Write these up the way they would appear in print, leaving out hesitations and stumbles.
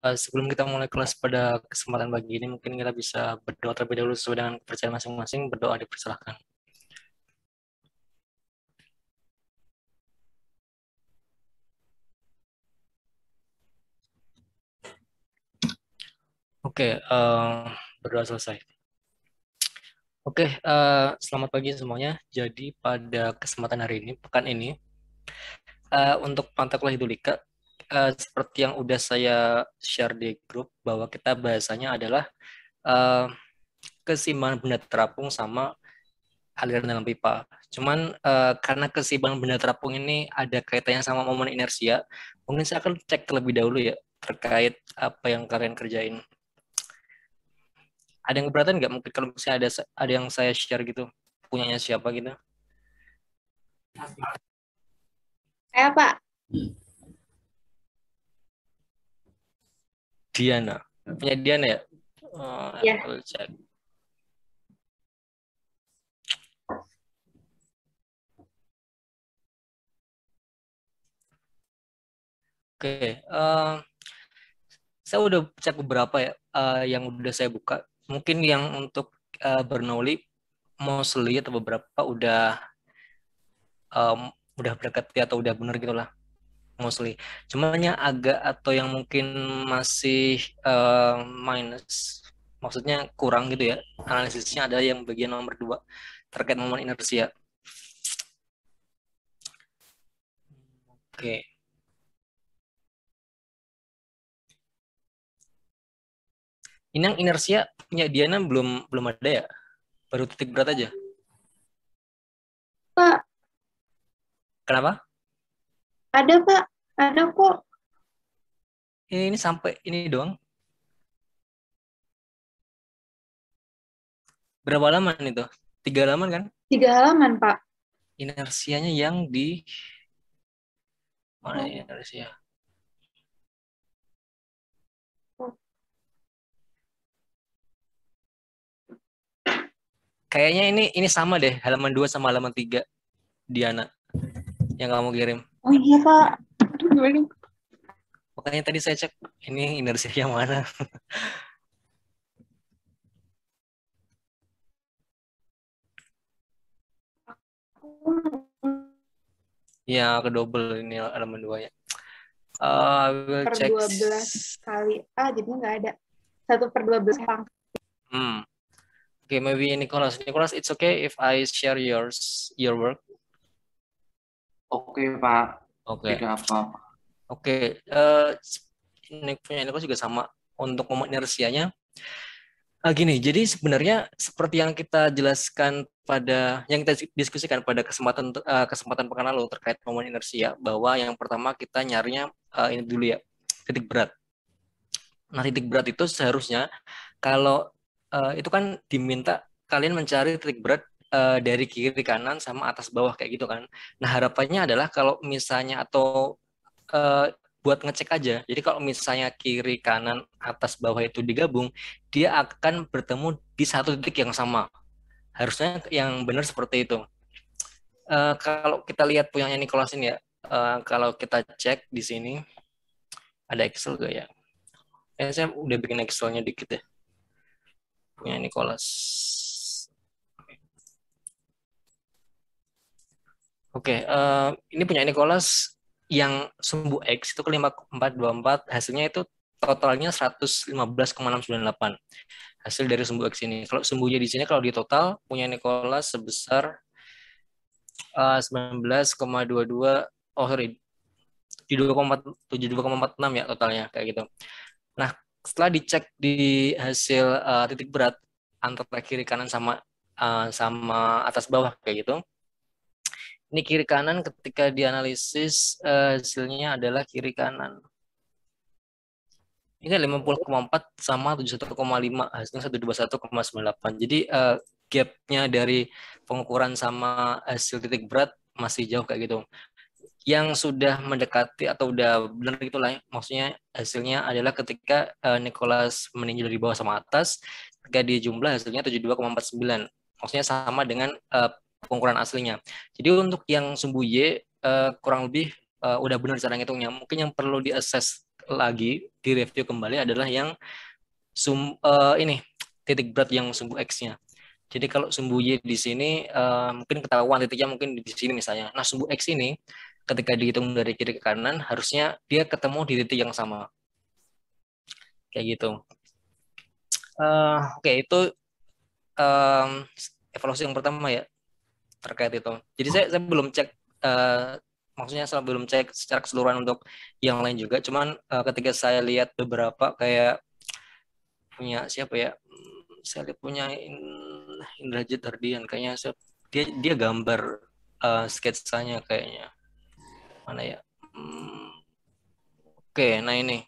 Sebelum kita mulai kelas pada kesempatan pagi ini, mungkin kita bisa berdoa terlebih dahulu sesuai dengan kepercayaan masing-masing. Berdoa dipersilahkan. Oke, berdoa selesai. Oke, selamat pagi semuanya. Jadi pada kesempatan hari ini, pekan ini, untuk Pentakola Hidulika, seperti yang udah saya share di grup, bahwa kita bahasanya adalah eh, keseimbangan benda terapung sama aliran dalam pipa. Cuman karena keseimbangan benda terapung ini ada kaitannya sama momen inersia, mungkin saya akan cek terlebih dahulu ya terkait apa yang kalian kerjain. Ada yang keberatan nggak? Mungkin kalau misalnya ada yang saya share gitu, punyanya siapa gitu? Saya Pak, Diana, punya Diana ya? ya. I'll check. Oke, saya udah cek beberapa ya yang udah saya buka. Mungkin yang untuk Bernoulli, mostly atau beberapa um, udah berkati atau udah bener gitu lah mostly. Cuman yang agak atau yang mungkin masih minus, maksudnya kurang gitu ya. Analisisnya ada yang bagian nomor 2 terkait momen inersia. Oke, ini yang inersia punya Diana belum belum ada ya? Baru titik berat aja. Pak, Kenapa? ada Pak, ada kok. Ini sampai ini doang. Berapa halaman itu? 3 halaman kan? 3 halaman Pak. Inersianya yang di mana Oh, ya inersia? oh. Kayaknya ini sama deh, halaman 2 sama halaman 3 Diana yang kamu kirim. Oh iya Pak. Aduh, gimana? Makanya tadi saya cek ini inersi yang mana. Ya, ke double ini halaman 2 ya. I will Per check. 12 kali. Jadinya nggak ada. 1/12 pangkat. Hmm. Okay, maybe Nicholas. Nicholas, it's okay if I share your work. Oke, Pak. Oke. Tidak apa-apa. Oke. Ini punya Nicholas juga sama untuk momen inersianya. Gini, jadi sebenarnya seperti yang kita jelaskan yang kita diskusikan pada kesempatan pekan lalu terkait momen inersia, bahwa yang pertama kita nyarinya ini dulu ya, titik berat. Nah, titik berat itu seharusnya kalau itu kan diminta kalian mencari titik berat dari kiri kanan sama atas bawah kayak gitu kan. Nah, harapannya adalah kalau misalnya atau buat ngecek aja. Jadi kalau misalnya kiri kanan atas bawah itu digabung, dia akan bertemu di satu titik yang sama. Harusnya yang benar seperti itu. Kalau kita lihat punyanya Nicholas ini ya, kalau kita cek di sini ada Excel gak ya? Saya udah bikin Excelnya dikit ya. Punya Nicholas. Oke, ini punya Nicholas yang sumbu X itu ke 5424, hasilnya itu totalnya 115,698 hasil dari sumbu X ini. Kalau sumbunya di sini kalau di total punya Nicholas sebesar 19,22, oh sorry, 72,46 ya totalnya kayak gitu. Nah, setelah dicek di hasil titik berat antara kiri kanan sama sama atas bawah kayak gitu. Ini kiri kanan ketika dianalisis hasilnya adalah kiri kanan. Ini kan 50,4 sama 71,5, hasilnya 121,98. Jadi gapnya dari pengukuran sama hasil titik berat masih jauh kayak gitu. Yang sudah mendekati atau udah benar gitulah ya, maksudnya hasilnya adalah ketika Nicholas meninjau dari bawah sama atas, ketika dijumlah hasilnya 72,49. Maksudnya sama dengan pengukuran aslinya. Jadi untuk yang sumbu Y kurang lebih udah benar cara ngitungnya. Mungkin yang perlu diakses lagi, direview kembali adalah yang ini titik berat yang sumbu X-nya. Jadi kalau sumbu Y di sini mungkin ketahuan titiknya mungkin di sini misalnya. Nah, sumbu X ini ketika dihitung dari kiri ke kanan harusnya dia ketemu di titik yang sama. Kayak gitu. Oke, itu em, evaluasi yang pertama ya terkait itu. Jadi saya belum cek maksudnya saya belum cek secara keseluruhan untuk yang lain juga. Cuman ketika saya lihat beberapa kayak punya siapa ya? Saya lihat punya Indrajit Hardian kayaknya dia dia gambar sketsanya kayaknya. Mana ya? Oke, nah ini.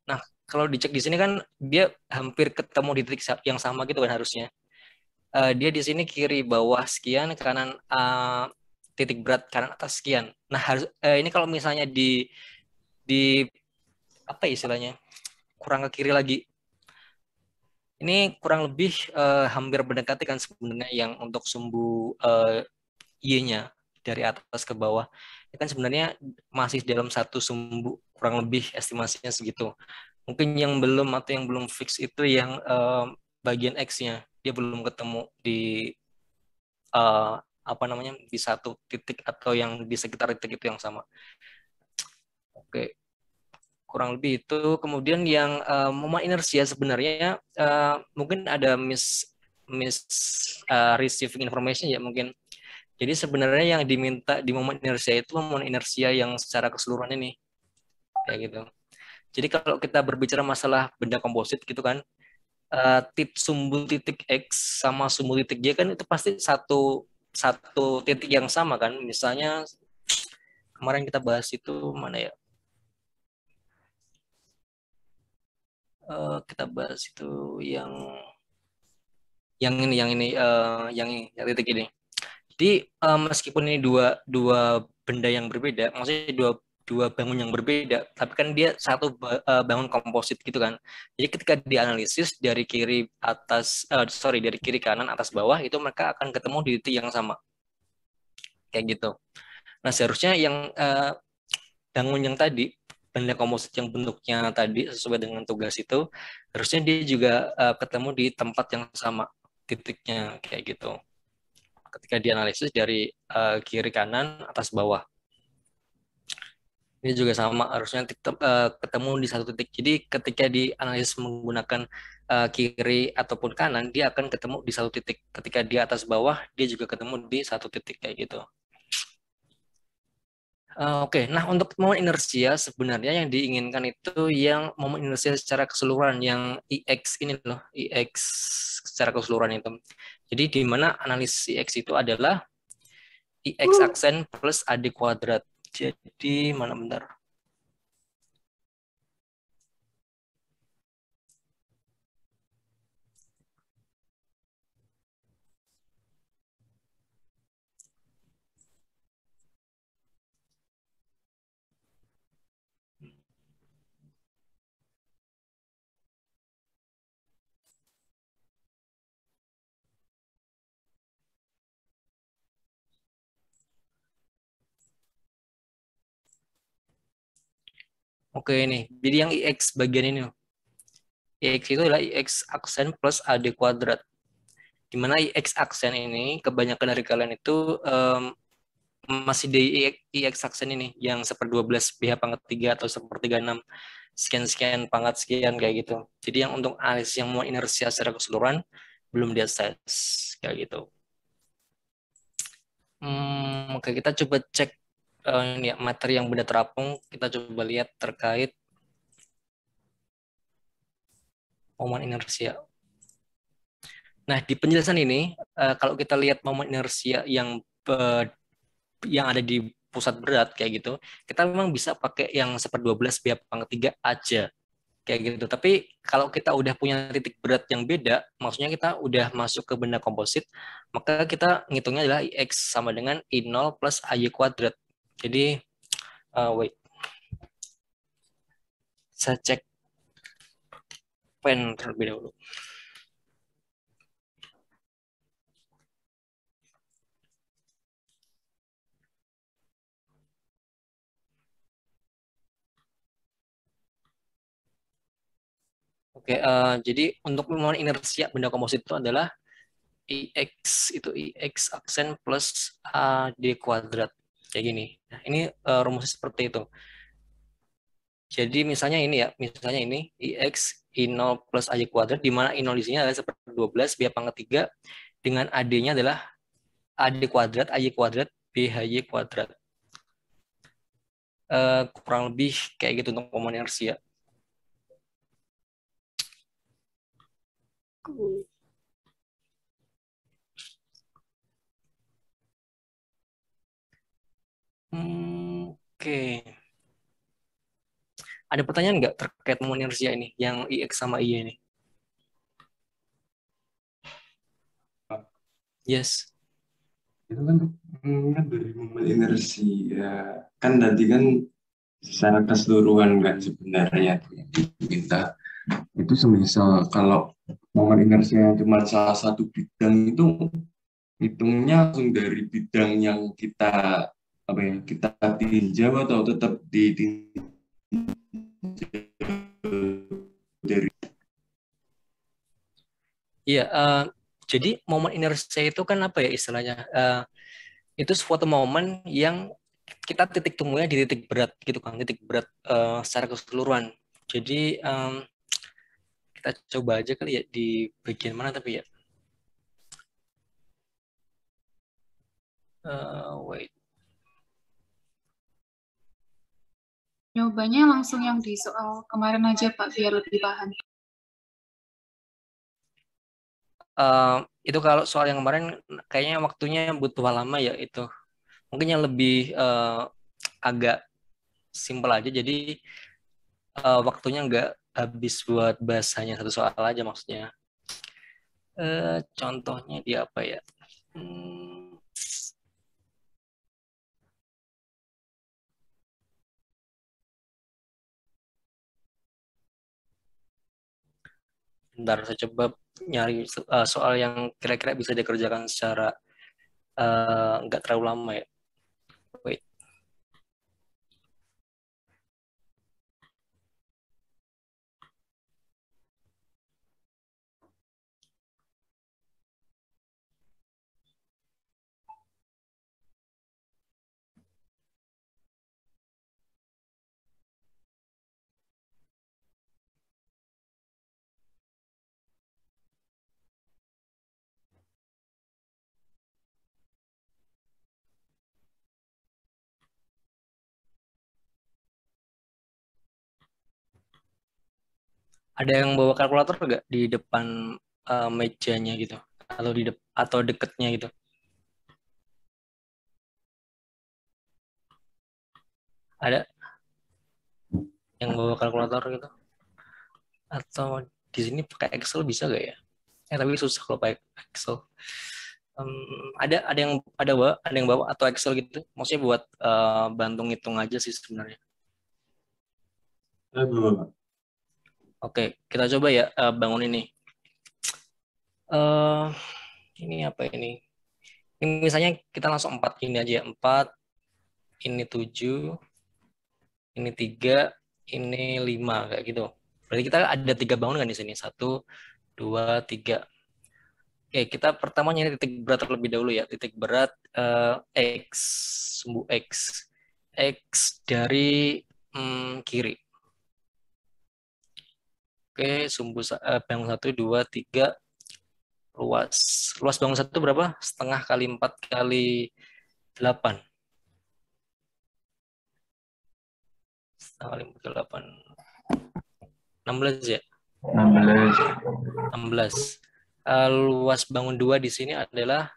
Nah, kalau dicek di sini kan dia hampir ketemu di titik yang sama gitu kan harusnya. Dia di sini kiri bawah sekian, kanan titik berat kanan atas sekian. Nah, harus ini kalau misalnya di apa ya istilahnya? Kurang ke kiri lagi. Ini kurang lebih hampir mendekati kan sebenarnya yang untuk sumbu Y-nya dari atas ke bawah. Ini kan sebenarnya masih dalam satu sumbu kurang lebih estimasinya segitu. Mungkin yang belum atau yang belum fix itu yang bagian X-nya. Dia belum ketemu di uh, apa namanya di satu titik atau yang di sekitar titik itu yang sama. Oke, kurang lebih itu. Kemudian yang momen inersia sebenarnya mungkin ada miss receiving information ya mungkin. Jadi sebenarnya yang diminta di momen inersia itu momen inersia yang secara keseluruhan ini kayak gitu. Jadi kalau kita berbicara masalah benda komposit gitu kan, sumbu titik X sama sumbu titik Y kan itu pasti satu satu titik yang sama kan. Misalnya kemarin kita bahas itu mana ya? Kita bahas itu yang yang titik ini. Jadi meskipun ini dua dua benda yang berbeda, maksudnya dua dua bangun yang berbeda, tapi kan dia satu bangun komposit gitu kan. Jadi ketika dianalisis dari kiri atas, sorry dari kiri kanan atas bawah itu mereka akan ketemu di titik yang sama kayak gitu. Nah seharusnya yang bangun yang tadi benda komposit yang bentuknya tadi sesuai dengan tugas itu harusnya dia juga ketemu di tempat yang sama titiknya kayak gitu ketika dianalisis dari kiri kanan atas bawah ini juga sama harusnya ketemu di satu titik jadi ketika dianalisis menggunakan kiri ataupun kanan dia akan ketemu di satu titik ketika di atas bawah dia juga ketemu di satu titik kayak gitu. Oke, nah untuk momen inersia sebenarnya yang diinginkan itu yang momen inersia secara keseluruhan yang IX ini loh, IX secara keseluruhan itu. Jadi di mana analisis IX itu adalah IX aksen plus AD kuadrat. Jadi mana bentar. Oke ini. Jadi yang IX bagian ini loh. IX itu adalah IX aksen plus AD kuadrat. Di mana IX aksen ini kebanyakan dari kalian itu masih di IX aksen ini yang 1/12 BH pangkat 3 atau 1/36 sekian-sekian pangkat sekian kayak gitu. Jadi yang untuk analisis yang mau inersia secara keseluruhan belum dia kayak gitu. Oke, kita coba cek ini ya, materi yang benda terapung. Kita coba lihat terkait momen inersia. Nah, di penjelasan ini, kalau kita lihat momen inersia yang ada di pusat berat kayak gitu, kita memang bisa pakai yang 1/12 BH pangkat 3 aja kayak gitu. Tapi kalau kita udah punya titik berat yang beda, maksudnya kita udah masuk ke benda komposit, maka kita ngitungnya adalah IX sama dengan I0 plus AY kuadrat. Jadi, wait, saya cek pen terlebih dahulu. Oke, jadi untuk momen inersia benda komposit itu adalah IX itu IX aksen plus AD kuadrat. Kayak gini. Nah, ini rumusnya seperti itu. Jadi misalnya ini ya, misalnya ini IX I0 plus AY kuadrat, di mana I0 di sini adalah seperti 12, B pangkat 3, dengan AD-nya adalah AD kuadrat, AY kuadrat, BHY kuadrat. Kurang lebih kayak gitu untuk momen inersia. Oke. Ada pertanyaan nggak terkait momen inersia ini, yang IX sama IY ini? Yes. Itu kan kan dari momen inersi ya, kan tadi kan secara keseluruhan kan sebenarnya kita itu semisal kalau momen inersinya cuma salah satu bidang itu hitungnya langsung dari bidang yang kita apa ya kita tinjau atau tetap ditinjau dari. Iya, jadi momen inersia itu kan apa ya istilahnya? Itu suatu momen yang kita titik temunya di titik berat gitu kan, titik berat secara keseluruhan. Jadi kita coba aja kali ya di bagian mana tapi ya. Wait. Jawabannya langsung yang di soal kemarin aja Pak, biar lebih paham. Itu kalau soal yang kemarin kayaknya waktunya butuh lama ya itu. Mungkin yang lebih agak simpel aja. Jadi waktunya nggak habis buat bahasanya satu soal aja maksudnya. Contohnya di apa ya? Hmm, Bentar, saya coba nyari soal yang kira-kira bisa dikerjakan secara nggak terlalu lama ya. Wait. Ada yang bawa kalkulator nggak di depan mejanya gitu? Atau atau deketnya gitu? Ada yang bawa kalkulator gitu? Atau di sini pakai Excel bisa gak ya? Tapi susah kalau pakai Excel. Ada yang bawa atau Excel gitu? Maksudnya buat bantu ngitung aja sih sebenarnya. Oke, kita coba ya bangun ini. eh ini apa ini? Ini misalnya kita langsung 4 ini aja. 4, ini 7, ini 3, ini 5 kayak gitu. Berarti kita ada 3 bangunan kan di sini. 1, 2, 3. Oke, kita pertama nyari titik berat terlebih dahulu ya. Titik berat X, sumbu X. X dari kiri. Oke, bangun 1, 2, 3. Luas. Luas bangun 1 berapa? Setengah kali 4 kali 8. Setengah kali 4 kali 8. 16 ya? 16. 16. Luas bangun 2 di sini adalah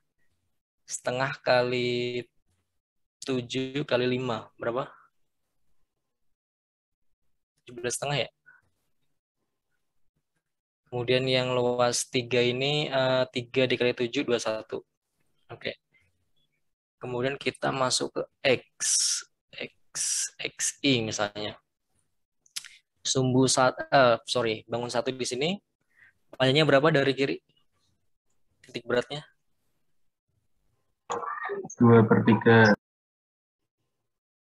setengah kali 7 kali 5. Berapa? 17 setengah ya? Kemudian yang luas 3 ini 3 dikali 7, 21. Oke. Kemudian kita masuk ke X. XI misalnya. Bangun 1 di sini. Panjangnya berapa dari kiri? Titik beratnya? 2/3.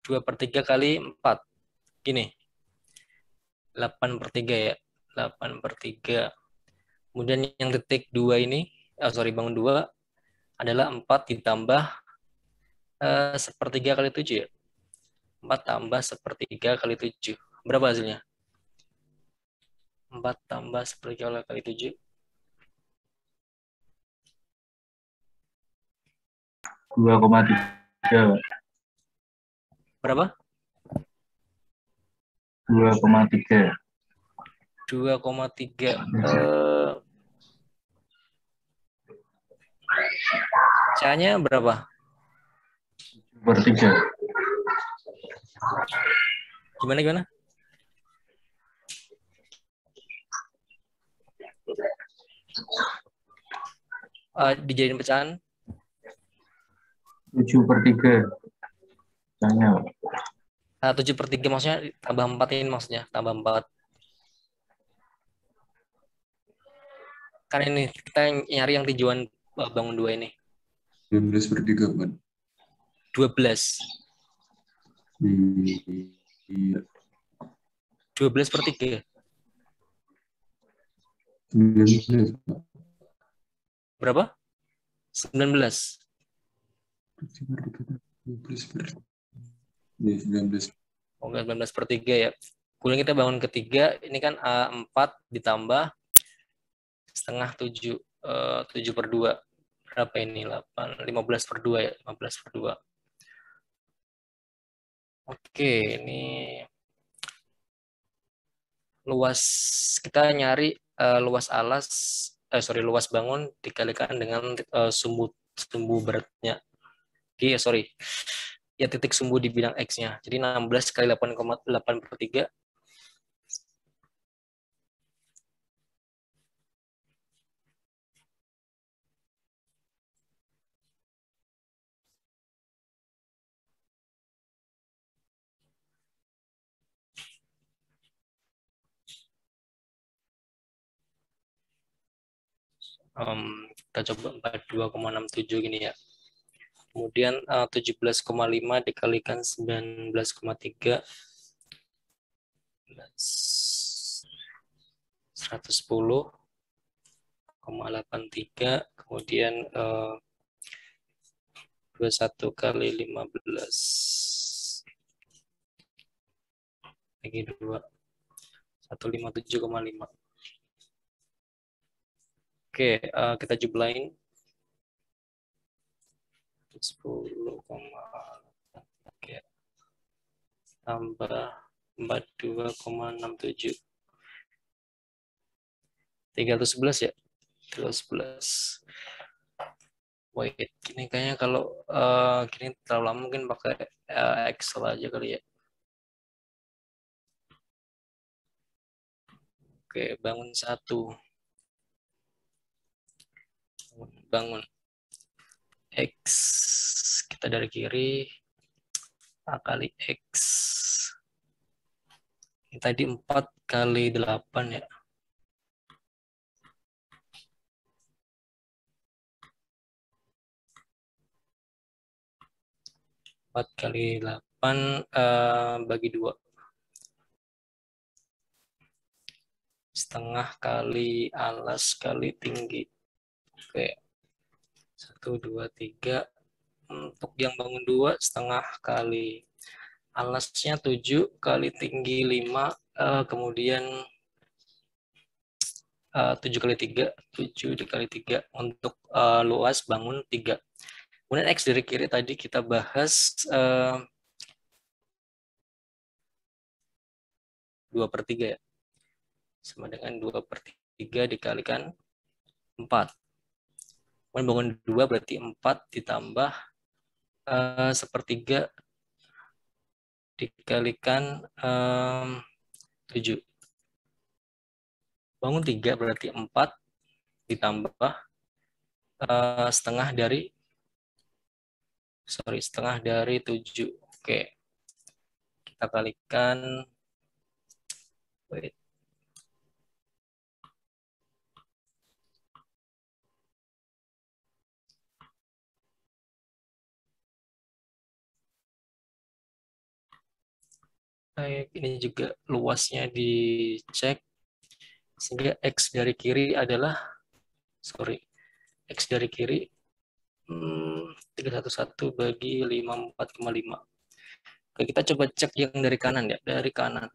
2/3 kali 4. Gini. 8/3 ya. 8/3. Kemudian yang titik 2 ini, bangun 2 adalah 4 ditambah 1/3 kali 7 ya. 4 tambah 1/3 kali 7. Berapa hasilnya? 4 tambah 1/3 kali 7. 2,3. Berapa? 2,3. 2,3. C-nya berapa? 7/3. Gimana? Dijadiin pecahan 7/3. Tanya. 7/3 maksudnya tambah 4 ini maksudnya. Tambah 4. Kan ini kita nyari yang tujuan bangun 2 ini. 19/3 kan? 12. Iya. 12/3. 19, Pak. Berapa? 19. 19/3. Iya, 19. Oke, 19/3 ya. Kemudian kita bangun ketiga, ini kan 4 ditambah setengah 7. 7/2. Berapa ini? 8, 15/2 ya. 15/2. Oke, ini luas, kita nyari luas alas, luas bangun dikalikan dengan sumbu beratnya. Ya titik sumbu di bidang X-nya. Jadi 16 kali 8,8/3. Kita coba 42,67 gini ya. Kemudian 17,5 dikalikan 19,3. 110,83. Kemudian 21 kali 15. Lagi 2. 157,5. Oke, kita jumlahin 10,3 tambah 42,67. 311 ya? 311. Wait, gini kayaknya kalau gini terlalu lama mungkin pakai Excel aja kali ya. Oke, bangun 1. Bangun X, kita dari kiri, A kali X. Ini tadi 4 kali 8 ya. Empat kali 8 bagi 2. Setengah kali alas kali tinggi. Oke. 1, 2, 3. Untuk yang bangun 2, setengah kali alasnya 7 kali tinggi 5. Kemudian 7 kali 3. 7 dikali 3. Untuk luas bangun 3. Kemudian X dari kiri tadi kita bahas 2/3 ya. Sama dengan 2/3 dikalikan 4. Kemudian bangun 2 berarti 4 ditambah 1/3 dikalikan 7. Bangun 3 berarti 4 ditambah setengah dari 7. Oke. Kita kalikan. Wait. Ini juga luasnya dicek. Sehingga X dari kiri adalah, X dari kiri 311 bagi 54,5. Oke, kita coba cek yang dari kanan ya, dari kanan.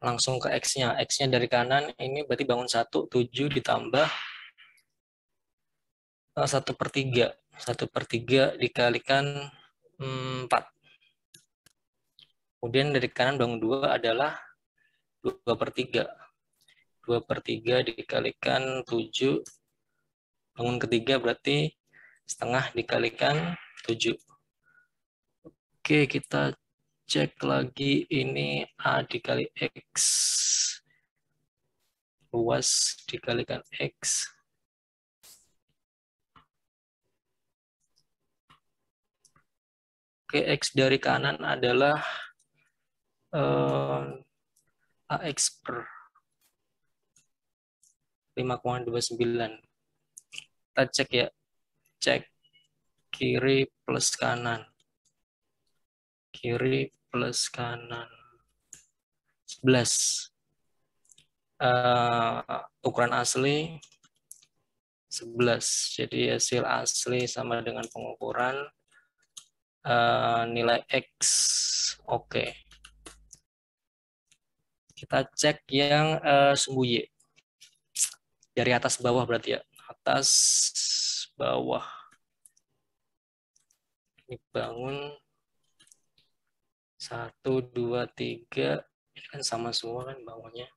Langsung ke X-nya. X-nya dari kanan, ini berarti bangun 1, 7 ditambah 1/3. 1/3 dikalikan 4. Kemudian dari kanan bangun 2 adalah 2/3. 2/3 dikalikan 7. Bangun ketiga berarti setengah dikalikan 7. Oke, kita cek lagi ini A dikali X. Luas dikalikan X. Oke, X dari kanan adalah AX per 5,29. Kita cek ya. Cek kiri plus kanan. Kiri plus kanan. 11. Ukuran asli 11. Jadi hasil asli sama dengan pengukuran. Nilai X. Oke. Kita cek yang sumbu Y. Dari atas bawah berarti ya. Atas bawah. Ini bangun 1, 2, 3. Ini kan sama semua kan bangunnya.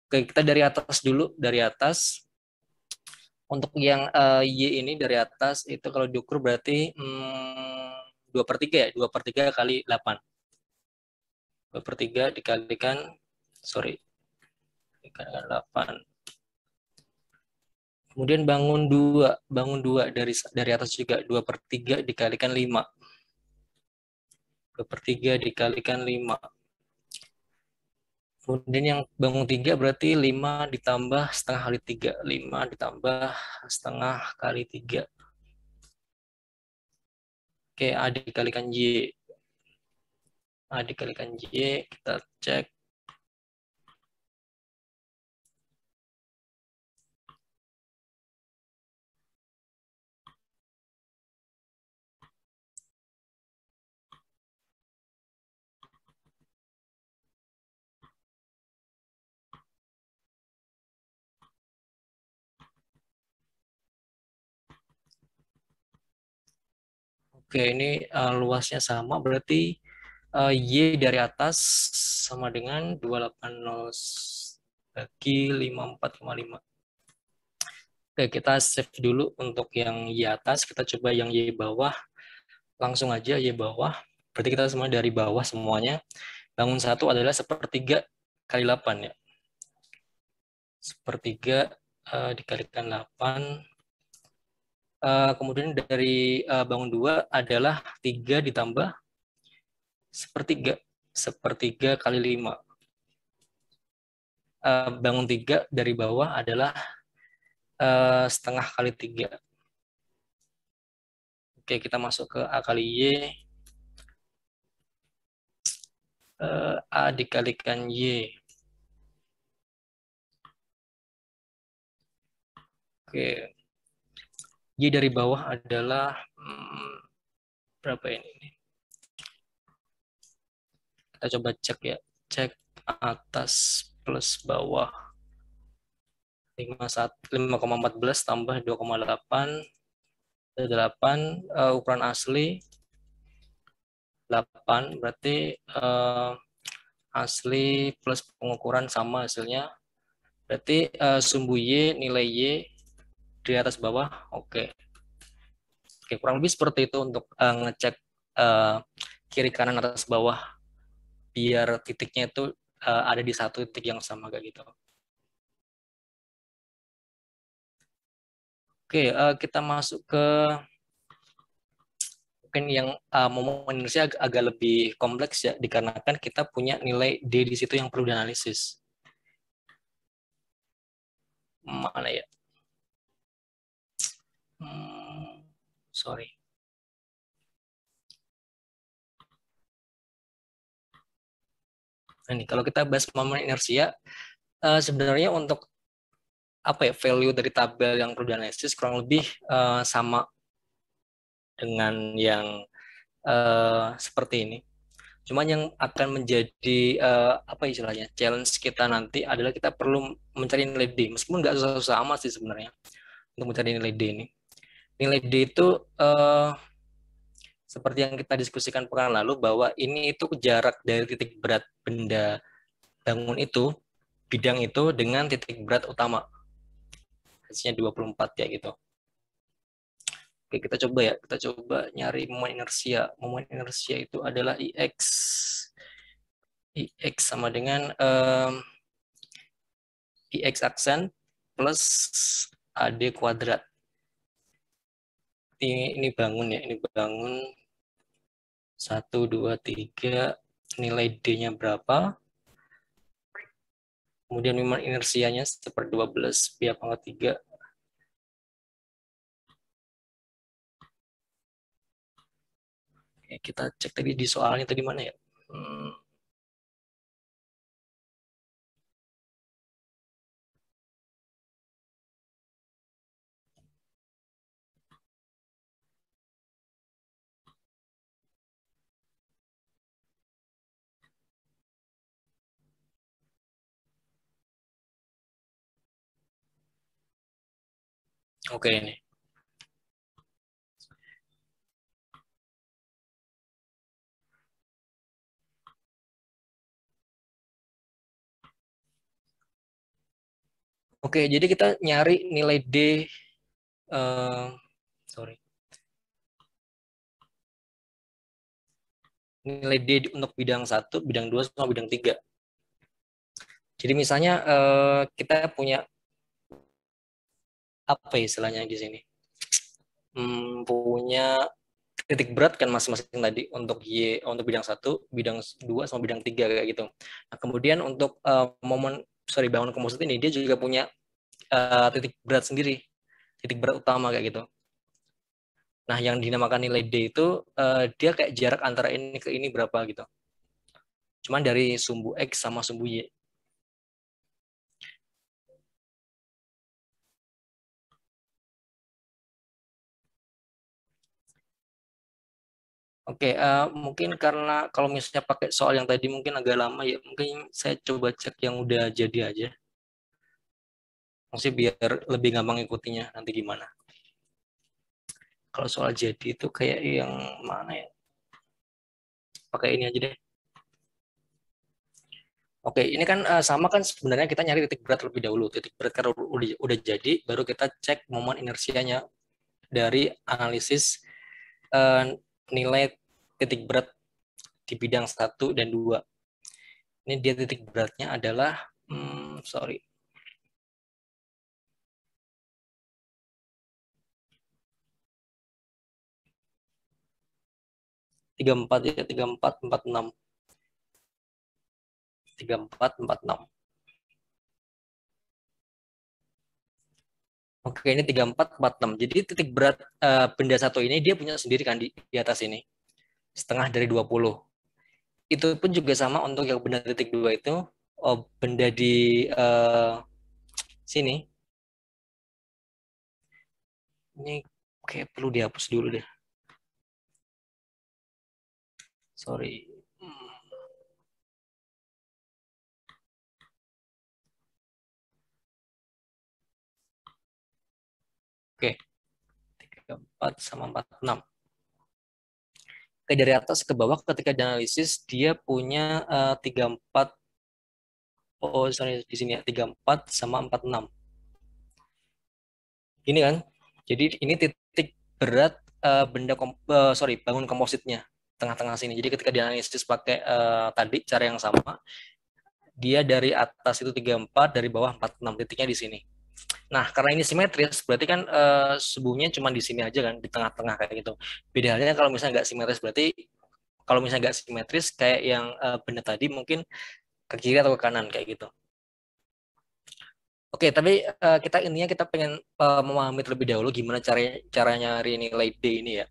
Oke, kita dari atas dulu. Dari atas. Untuk yang Y ini dari atas itu kalau diukur berarti 2/3 ya. 2/3 kali 8. 2/3 dikalikan, dikalikan 8. Kemudian bangun 2 dari atas juga 2/3 dikalikan 5. 2/3 dikalikan 5. Kemudian yang bangun 3 berarti 5 ditambah setengah kali 3. 5 ditambah setengah kali 3. Oke, A dikalikan Y. A dikalikan Y, kita cek. Oke, ini luasnya sama, berarti Y dari atas sama dengan 280 bagi 54,5. Oke, kita save dulu untuk yang Y atas, kita coba yang Y bawah. Langsung aja Y bawah, berarti kita semua dari bawah semuanya. Bangun 1 adalah 1/3 kali 8 ya. 1/3 dikalikan 8. Kemudian dari bangun 2 adalah 3 ditambah 1/3. 1/3 kali 5. Bangun 3 dari bawah adalah setengah kali 3. Oke, kita masuk ke A kali Y. A dikalikan Y. Oke. Y dari bawah adalah berapa ini? Kita coba cek ya. Cek atas plus bawah. 5,14 tambah 2,8. 8. Ukuran asli 8. Berarti asli plus pengukuran sama hasilnya. Berarti sumbu Y, nilai Y di atas bawah. Oke. Oke, kurang lebih seperti itu untuk ngecek kiri kanan atas bawah biar titiknya itu ada di satu titik yang sama kayak gitu. Oke, kita masuk ke mungkin yang momen inersia agak lebih kompleks ya, dikarenakan kita punya nilai D di situ yang perlu dianalisis. Mana ya? Sorry. Nah, nih, kalau kita bahas momen inersia, sebenarnya untuk apa ya, value dari tabel yang perlu dianalisis kurang lebih sama dengan yang seperti ini. Cuman yang akan menjadi apa istilahnya challenge kita nanti adalah kita perlu mencari nilai D, meskipun nggak susah-susah amat sih sebenarnya untuk mencari nilai D ini. Nilai D itu seperti yang kita diskusikan pekan lalu bahwa ini itu jarak dari titik berat benda bangun itu, bidang itu dengan titik berat utama. Hasilnya 24 ya gitu. Oke, kita coba ya. Kita coba nyari momen inersia. Momen inersia itu adalah IX. IX sama dengan IX aksen plus AD kuadrat. Ini bangun ya. Ini bangun 1, 2, 3. Nilai D-nya berapa? Kemudian momen inersianya 1/12 pi pangkat 3. Oke, kita cek tadi di soalnya tadi mana ya? Oke, ini. Oke, jadi kita nyari nilai D, sorry, nilai D untuk bidang 1, bidang 2, sama bidang 3. Jadi misalnya kita punya apa ya istilahnya di sini? Punya titik berat kan masing-masing tadi untuk untuk bidang 1, bidang 2, sama bidang 3 kayak gitu. Nah, kemudian untuk bangun komposit ini dia juga punya titik berat sendiri, titik berat utama kayak gitu. Nah, yang dinamakan nilai D itu dia kayak jarak antara ini ke ini berapa gitu. Cuman dari sumbu X sama sumbu Y. Oke, mungkin karena kalau misalnya pakai soal yang tadi mungkin agak lama ya, mungkin saya coba cek yang udah jadi aja. Maksudnya biar lebih gampang ngikutinya nanti gimana. Kalau soal jadi itu kayak yang mana ya? Pakai ini aja deh. Oke, ini kan sama kan sebenarnya kita nyari titik berat lebih dahulu. Titik berat kalau udah jadi, baru kita cek momen inersianya dari analisis nilai titik berat di bidang 1 dan 2. Ini dia titik beratnya adalah, sorry, 34 ya, 3446. 3446. Oke, ini 3446. Jadi titik berat benda satu ini dia punya sendiri kan di atas ini. Setengah dari 20. Itu pun juga sama untuk yang benda titik 2 itu. Benda di sini. Ini kayak perlu dihapus dulu deh. Sorry. Oke. 34 sama 46. Oke, dari atas ke bawah ketika dianalisis dia punya 34, sorry, di sini ya, 34 sama 46. Ini kan. Jadi ini titik berat bangun kompositnya tengah-tengah sini. Jadi ketika dianalisis pakai tadi cara yang sama, dia dari atas itu 34, dari bawah 46, titiknya di sini. Nah, karena ini simetris, berarti kan subuhnya cuma di sini aja kan, di tengah-tengah kayak gitu. Beda halnya kalau misalnya nggak simetris, berarti kalau misalnya nggak simetris kayak yang benda tadi mungkin ke kiri atau ke kanan kayak gitu. Oke, tapi kita pengen memahami terlebih dahulu gimana caranya nyari nilai D ini ya.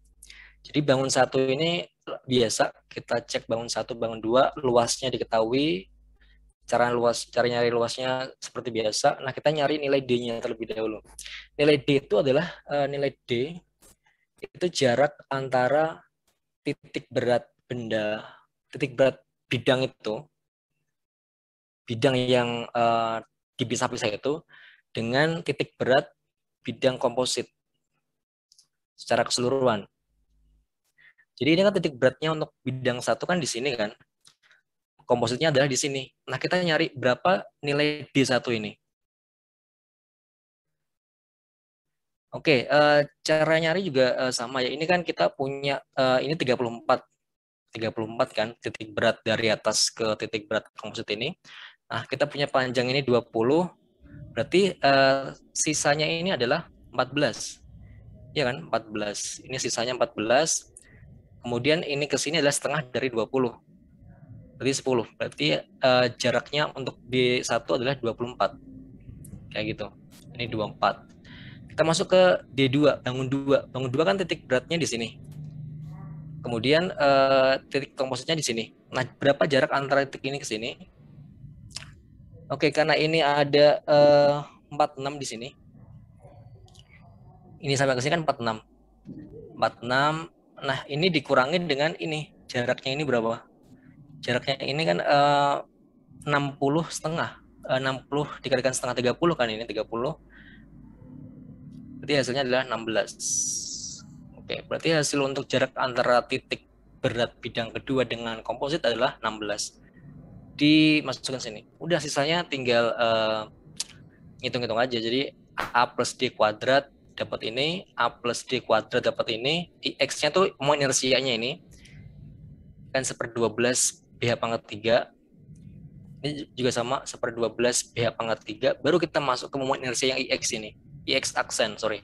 Jadi bangun 1 ini biasa kita cek bangun 1, bangun 2, luasnya diketahui, cara nyari luasnya seperti biasa. Nah, kita nyari nilai D-nya terlebih dahulu. Nilai D itu adalah nilai D itu jarak antara titik berat benda, titik berat bidang itu, bidang yang dipisah-pisah itu dengan titik berat bidang komposit secara keseluruhan. Jadi ini kan titik beratnya untuk bidang satu kan di sini kan. Kompositnya adalah di sini. Nah, kita nyari berapa nilai D1 ini. Oke, cara nyari juga sama ya. Ini kan kita punya ini 34 kan titik berat dari atas ke titik berat komposit ini. Nah, kita punya panjang ini 20. Berarti sisanya ini adalah 14. Ya kan? 14. Ini sisanya 14. Kemudian ini ke sini adalah setengah dari 20. Berarti 10. Berarti jaraknya untuk D1 adalah 24. Kayak gitu. Ini 24. Kita masuk ke D2, bangun 2. Bangun 2 kan titik beratnya di sini. Kemudian titik kompositnya di sini. Nah, berapa jarak antara titik ini ke sini? Oke, karena ini ada 46 di sini. Ini sampai ke sini kan 46. 46. Nah, ini dikurangi dengan ini. Jaraknya ini berapa? Jaraknya ini kan 60 setengah. 60 dikalikan setengah 30 kan ini 30. Berarti hasilnya adalah 16. Oke, berarti hasil untuk jarak antara titik berat bidang kedua dengan komposit adalah 16. Dimasukkan sini. Udah sisanya tinggal ngitung-ngitung aja. Jadi A plus D kuadrat dapat ini, A plus D kuadrat dapat ini, X-nya tuh mau inersianya ini kan 1/12 BH pangkat 3. Ini juga sama 1/12 BH pangkat 3. Baru kita masuk ke moment inersia yang IX ini. IX aksen, sorry.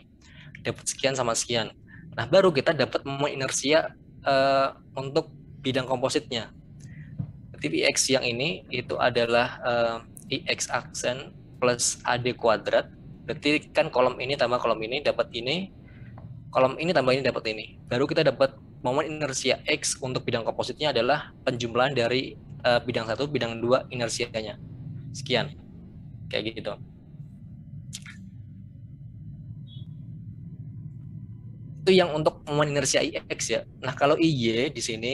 Dapat sekian sama sekian. Nah, baru kita dapat moment inersia untuk bidang kompositnya. Berarti IX yang ini itu adalah IX aksen plus AD kuadrat. Berarti kan kolom ini tambah kolom ini dapat ini. Kolom ini tambah ini dapat ini. Baru kita dapat moment inersia X untuk bidang kompositnya adalah penjumlahan dari bidang 1, bidang 2 inersianya. Sekian. Kayak gitu. Itu yang untuk moment inersia IX ya. Nah, kalau IY di sini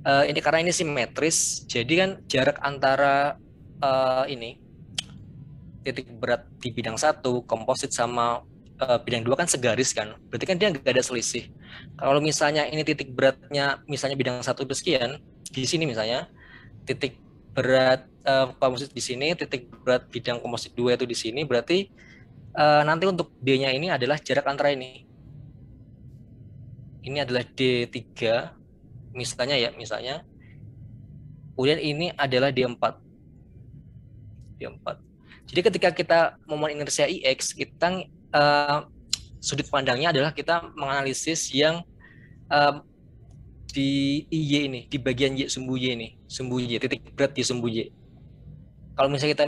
ini karena ini simetris, jadi kan jarak antara ini titik berat di bidang 1 komposit sama bidang 2 kan segaris kan. Berarti kan dia nggak ada selisih. Kalau misalnya ini titik beratnya misalnya bidang 1 itu sekian, di sini misalnya titik berat komposit di sini, titik berat bidang komposit 2 itu di sini, berarti nanti untuk D-nya ini adalah jarak antara ini. Ini adalah D3 misalnya ya, misalnya. Kemudian ini adalah D4. D4. Jadi ketika kita moment inersia IX, kita sudut pandangnya adalah kita menganalisis yang di IY ini, di bagian Y, sumbu Y ini, sumbu Y, titik berat di sumbu Y. Kalau misalnya kita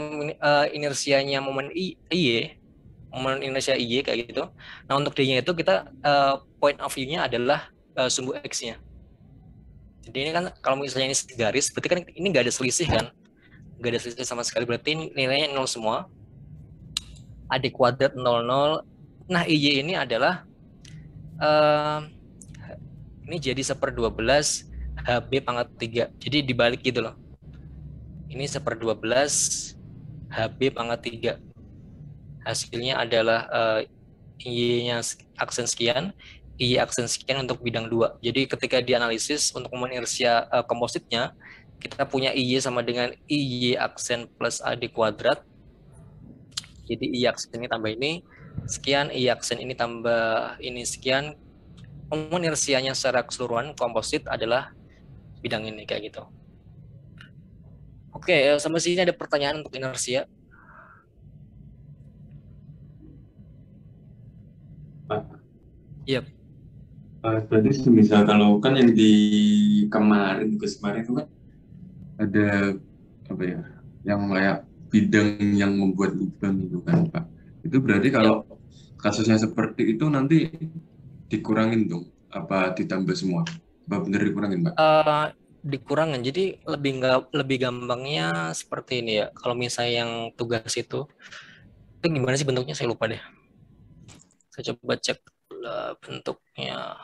inersianya moment IY, moment inersia IY kayak gitu. Nah, untuk D-nya itu kita point of view-nya adalah sumbu X-nya. Jadi ini kan kalau misalnya ini segaris, berarti kan ini nggak ada selisih kan? Nggak ada selisih sama sekali, berarti nilainya 0 semua. AD kuadrat 00. Nah, IY ini adalah ini jadi 1/12 HB pangkat 3. Jadi dibalik gitu loh. Ini 1/12 HB pangkat 3. Hasilnya adalah Y-nya aksen sekian, Y aksen sekian untuk bidang 2. Jadi ketika dianalisis untuk moment inersia kompositnya, kita punya IY sama dengan IY aksen plus AD kuadrat. Jadi IY aksen ini tambah ini sekian, IY aksen ini tambah ini sekian. Moment inersianya secara keseluruhan komposit adalah bidang ini kayak gitu. Oke, sampai sini ada pertanyaan untuk inersia. Yep. Berarti semisal kalau kan yang di kemarin itu kan ada apa ya, yang kayak bidang yang membuat lubang itu kan Pak. Itu berarti kalau kasusnya seperti itu nanti dikurangin dong, apa ditambah semua? Apa benar dikurangin Pak? dikurangin. Jadi lebih gampangnya seperti ini ya. Kalau misalnya yang tugas itu gimana sih bentuknya? Saya lupa deh. Saya coba cek bentuknya.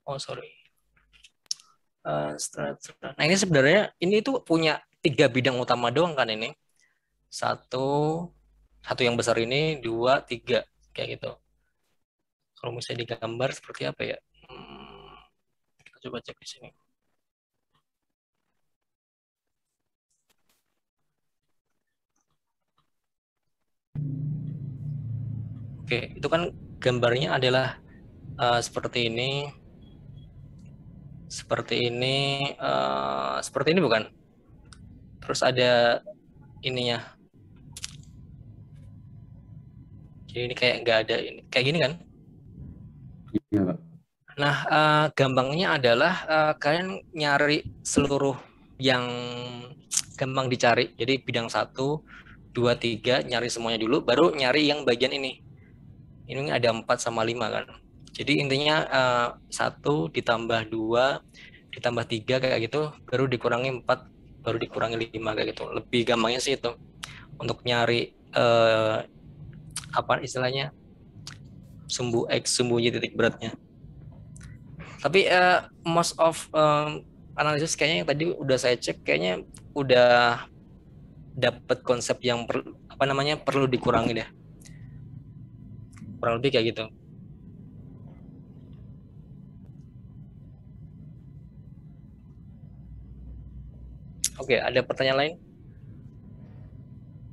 Oh sorry. Nah ini sebenarnya ini tuh punya 3 bidang utama doang kan ini. Satu yang besar ini, 2, 3 kayak gitu. Kalau misalnya digambar seperti apa ya? Kita coba cek di sini. Oke, itu kan gambarnya adalah seperti ini, seperti ini bukan? Terus ada ininya. Jadi ini kayak nggak ada ini, kayak gini kan? Iya, Pak. Nah, gampangnya adalah kalian nyari seluruh yang gampang dicari. Jadi bidang 1, 2, 3 nyari semuanya dulu, baru nyari yang bagian ini. Ini ada 4 sama 5 kan. Jadi intinya 1 ditambah 2 ditambah 3 kayak gitu, baru dikurangi 4, baru dikurangi 5 kayak gitu. Lebih gampangnya sih itu untuk nyari apa istilahnya sumbu X, sumbu Y titik beratnya. Tapi most of analisis kayaknya yang tadi udah saya cek, kayaknya udah dapat konsep yang perlu dikurangi deh. Kurang lebih kayak gitu. Oke, ada pertanyaan lain?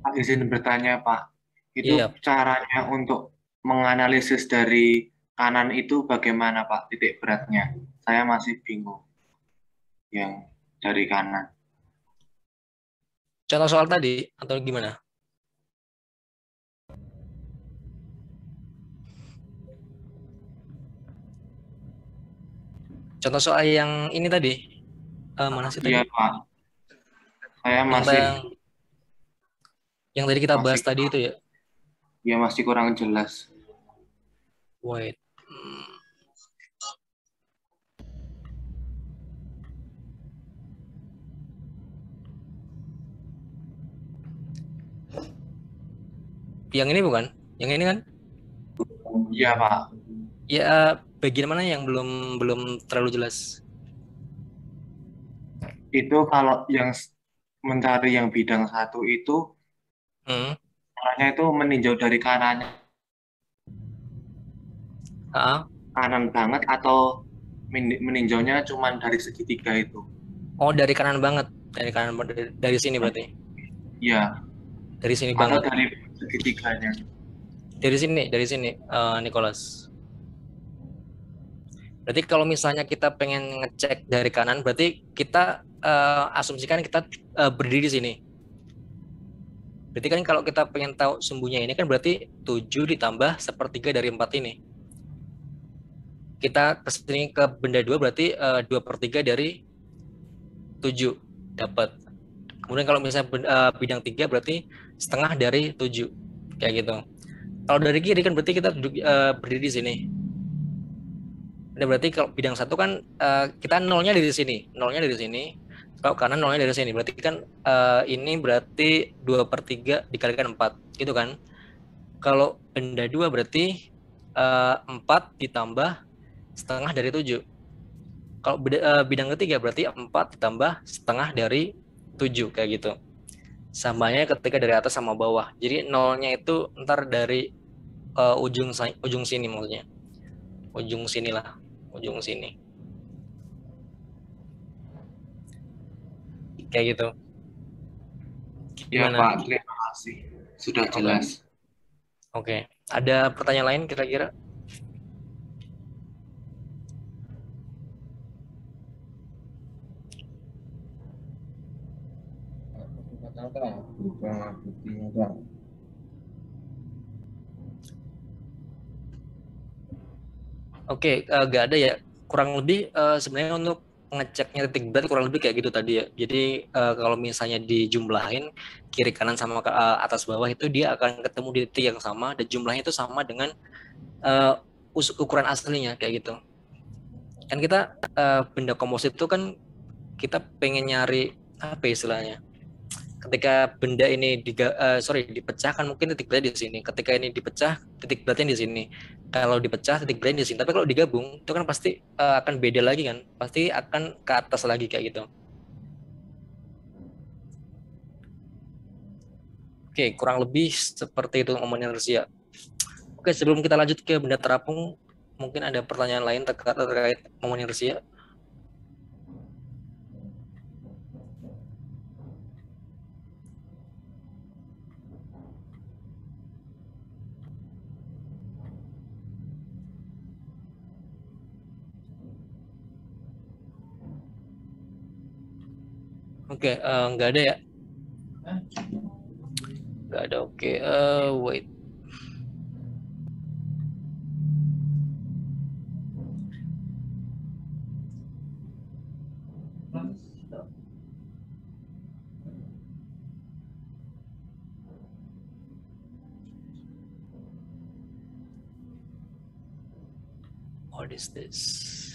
Pak, izin bertanya, Pak. Itu Iya. caranya untuk menganalisis dari kanan itu bagaimana, Pak, titik beratnya? Saya masih bingung yang dari kanan. Contoh soal tadi atau gimana? Contoh soal yang ini tadi. Mana sih tadi? Iya, Pak. Saya masih Yang tadi kita bahas tadi itu ya. Ya masih kurang jelas. Wait. Yang ini bukan? Yang ini kan? Iya, Pak. Ya, bagian mana yang belum terlalu jelas? Itu kalau yang mencari yang bidang 1 itu caranya itu meninjau dari kanannya. Kanan banget atau meninjaunya cuma dari segitiga itu? Oh, dari kanan banget. Dari sini berarti? Iya. Dari sini atau banget. Dari segitiganya. Dari sini, Nicholas. Berarti kalau misalnya kita pengen ngecek dari kanan, berarti kita asumsikan kita berdiri di sini. Berarti kan kalau kita pengen tahu sumbunya ini kan berarti 7 ditambah 1/3 dari 4 ini. Kita kesini ke benda 2 berarti 2/3 dari 7 dapat. Kemudian kalau misalnya bidang 3 berarti setengah dari 7. Kayak gitu. Kalau dari kiri kan berarti kita berdiri di sini. Dan berarti kalau bidang 1 kan kita nolnya dari sini. Nolnya dari sini. Kalau kanan nolnya dari sini. Berarti kan ini berarti 2/3 dikalikan 4. Gitu kan. Kalau benda 2 berarti 4 ditambah setengah dari 7. Kalau bidang ketiga berarti 4 ditambah setengah dari 7 kayak gitu. Samanya ketika dari atas sama bawah. Jadi nolnya itu ntar dari ujung sini maksudnya. Ujung sinilah. Ujung sini. Kayak gitu. Iya, Pak. Terima kasih. Sudah jelas. Oke. Ada pertanyaan lain kira-kira? Oke, nggak ada ya. Kurang lebih sebenarnya untuk ngeceknya titik berat kurang lebih kayak gitu tadi ya. Jadi kalau misalnya dijumlahin kiri kanan sama atas bawah itu dia akan ketemu di titik yang sama dan jumlahnya itu sama dengan ukuran aslinya kayak gitu. Kan kita benda komposit itu kan kita pengen nyari apa istilahnya? Ketika benda ini dipecahkan, mungkin titik beratnya di sini. Ketika ini dipecah, titik beratnya di sini. Kalau dipecah, titik beratnya di sini. Tapi kalau digabung, itu kan pasti akan beda lagi kan. Pasti akan ke atas lagi kayak gitu. Oke, kurang lebih seperti itu momen inersia. Oke, sebelum kita lanjut ke benda terapung, mungkin ada pertanyaan lain terkait momen inersia. Oke, nggak ada ya? Nggak ada, oke. Wait. What is this?